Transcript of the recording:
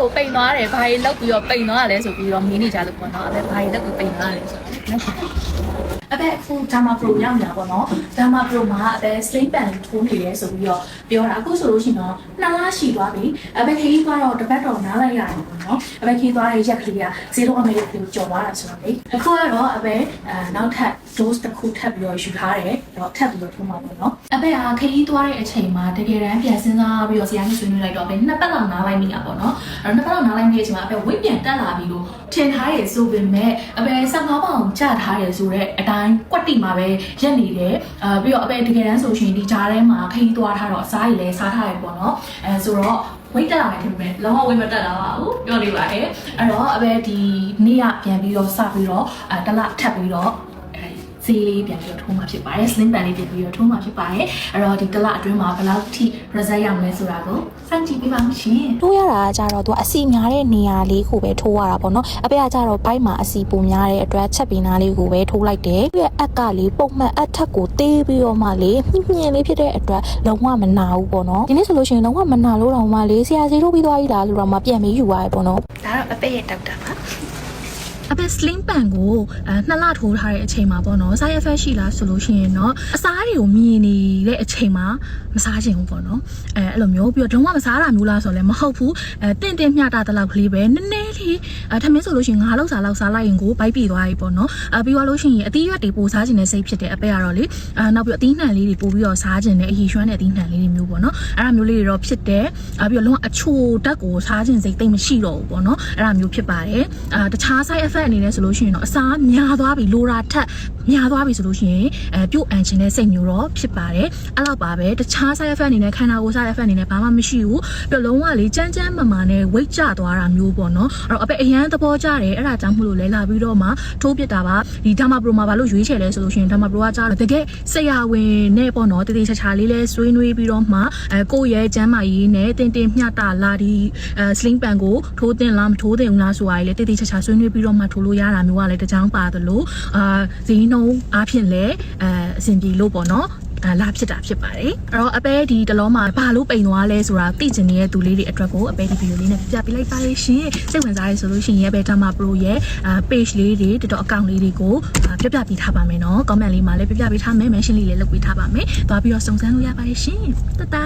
ကိုပိန်သွားတယ်ဘာကြီးလောက်ပြီးတော့ပိန်သွားတယ်ဆိုပြီးတော့မင်းနေကြလို့ပေါ့နော်အဲ့ဘာကြီးလောက်ပြီးပိန်သွားတယ်ဆိုတော့အဲ့အခုဒါမှ pro ရောက်နေတာပေါ့နော်ဒါမှ pro မှာအဲ့ sling band ထိုးနေရဲဆိုပြီးတော့ပြောတာအခုဆိုလို့ရှိရင်တော့2လရှိသွားပြီအဲ့ခရီးသွားတော့တပတ်တော့နားလိုက်ရတယ်ပေါ့နော်အဲ့ခရီးသွားတဲ့ရက်ကလေးက0အမေရိကကိုကြော်သွားတာဆိုတော့လေအခုကတော့အဲ့နောက်ထပ် dose တစ်ခုထပ်ပြီးတော့ယူထားတယ်တော့ထပ်ပြီးတော့ထိုးမှာပေါ့နော်အဲ့ခရီးသွားတဲ့အချိန်မှာတကယ်တမ်းပြန်စဉ်းစားပြီးတော့ဆရာကြီးဆွေးနွေးလိုက်တော့2ပတ်လောက်နားလိုက်မိတာပေါ့နော်အဲ့2ပတ်လောက်နားလိုက်မိတဲ့အချိန်မှာဝိတ်ပြန်တက်လာပြီးလို့ထင်ထားရဆိုပေမဲ့15ပေါင်ကျထားရဆိုတဲ့အတိုင်းကွက်တိမှာပဲရက်နေတယ်ပြီးတော့တကယ်တမ်းဆိုရှင်ဒီဂျားထဲမှာခရီးသွားထားတော့အစားကြီးလည်းစားထားရပေါ့နော်ဆိုတော့ဝိတ်တက်လာတယ်ထင်ပေမဲ့လုံးဝဝိတ်မတက်လာပါဘူးပြောနေပါတယ်အဲ့တော့ဒီနေ့ကပြန်ပြီးတော့စပြီးတော့တလထပ်ပြီးတော့ဈေးလေးပြန်ပြီးတော့ထိုးမှာဖြစ်ပါတယ် sling band လေးပြန်ပြီးတော့ထိုးမှာဖြစ်ပါတယ်အဲ့တော့ဒီတလအတွင်းမှာဘယ်လောက်ထိ result ရမလဲဆိုတာကိုစမ်းကြည့်ပေးပါမယ်ရှင်ထိုးရတာကြတော့သူအစီများတဲ့နေရာလေးကိုပဲထိုးရတာပေါ့နော်အပေကကြတော့ဘိုက်မှာအစီပုံများတဲ့အတွက်ချက်ပင်သားလေးကိုပဲထိုးလိုက်တယ်သူရဲ့အက်ကလေးပုံမှန်အထက်ကိုတေးပြီးတော့မှလေမြင့်လေးဖြစ်တဲ့အတွက်လုံးဝမနာဘူးပေါ့နော်ဒီနေ့ဆိုလို့ရှိရင်လုံးဝမနာလို့တော့မှလေဆရာစီထိုးပြီးသွားပြီလားဆိုတော့မှပြန်ပြီးယူရတယ်ပေါ့နော်ဒါတော့အပေရဲ့ဒေါက်တာပါsling band ကို2လထိုးထားတဲ့အချိန်မှာပေါ့နော် side effect ရှိလားဆိုလို့ရှိရင်တော့အစားတွေကိုမြင်နေတဲ့အချိန်မှာမစားချင်ဘူးပေါ့နော်အဲ့လိုမျိုးပြီးတော့လုံးဝမစားတာမျိုးလားဆိုလည်းမဟုတ်ဘူးတင့်မျှတာတလောက်ကလေးပဲနည်းနည်းလေးထမင်းဆိုလို့ရှိရင်9လောက်စားလောက်စားလိုက်ရင်ကိုဘိုက်ပြေသွားပြီပေါ့နော်ပြီးတော့လို့ရှိရင်အသီးရွက်တွေပိုစားခြင်းနဲ့စိတ်ဖြစ်တယ်အပဲကတော့လေနောက်ပြီးတော့အသီးနှံလေးတွေပို့ပြီးတော့စားခြင်းနဲ့အရည်ရွှမ်းတဲ့အသီးနှံလေးတွေမျိုးပေါ့နော်အဲ့ဒါမျိုးလေးတွေတော့ဖြစ်တယ်ပြီးတော့လုံးဝအချိုဓာတ်ကိုစားခြင်းစိတ်သိမ့်မရှိတော့ဘူးပေါ့နော်အဲ့ဒါမျိုးဖြစ်ပါတယ်တခြား side effect အနေနဲ့ဆိုလို့ရှိရင်တော့အစားများသွားပြီလိုတာထက်များသွားပြီဆိုလို့ရှိရင်ပြုတ်အန်ခြင်းတဲ့စိတ်မျိုးတော့ဖြစ်ပါတယ်အဲ့လောက်ပါပဲတခြား side effect အနေနဲ့ခန္ဓာကိုယ် side effect အနေနဲ့ဘာမှမရှိဘူးပြီးတော့လုံးဝလေးကြမ်းကြမ်းမာမာနဲ့ weight ကျသွားတာမျိုးပေါ့နော်အဲ့တော့အရန်သဘောကျတယ်အဲ့ဒါကြောင့်မလို့လဲလာပြီးတော့မှထိုးပစ်တာပါဒီ Derma Pro မှာဘာလို့ရွေးချယ်လဲဆိုလို့ရှိရင် Derma Pro ကကြားတော့တကယ်ဆရာဝန်နဲ့ပေါ့နော်တည်တည်ချာချာလေးလဲဆွေးနွေးပြီးတော့မှကိုယ့်ရဲ့ကျန်းမာရေးနဲ့တင်မျှတာလာဒီ sling band ကိုထိုးတင်လားမထိုးတင်ဘူးလားဆိုတာလေတည်တည်ချာချာဆွေးနွေးပြီးတော့မှထိုးလို့ရတာမျိုးကလည်းတကြောင်ပါတယ်လို့ဈေးနှုန်းအားဖြင့်လည်းအဆင်ပြေလို့ပေါ့နော်လာဖြစ်တာဖြစ်ပါတယ်အဲ့တော့ဒီတလုံးမှာဘာလို့ပိန်သွားလဲဆိုတာသိချင်နေတဲ့သူလေးတွေအတွက်ကိုဒီဗီဒီယိုလေးနဲ့ပြပြလိုက်ပါလေးရှင်စိတ်ဝင်စားရဆိုလို့ရှိရင်Derma Pro ရဲ့ page လေးတွေ TikTok account လေးတွေကိုပြပြပေးထားပါမယ်နော် comment လေးမှာလည်းပြပြပေးထားမယ် mention လေးလည်းလုပ်ပေးထားပါမယ်သွားပြီးတော့စုံစမ်းလို့ရပါတယ်ရှင်တတာ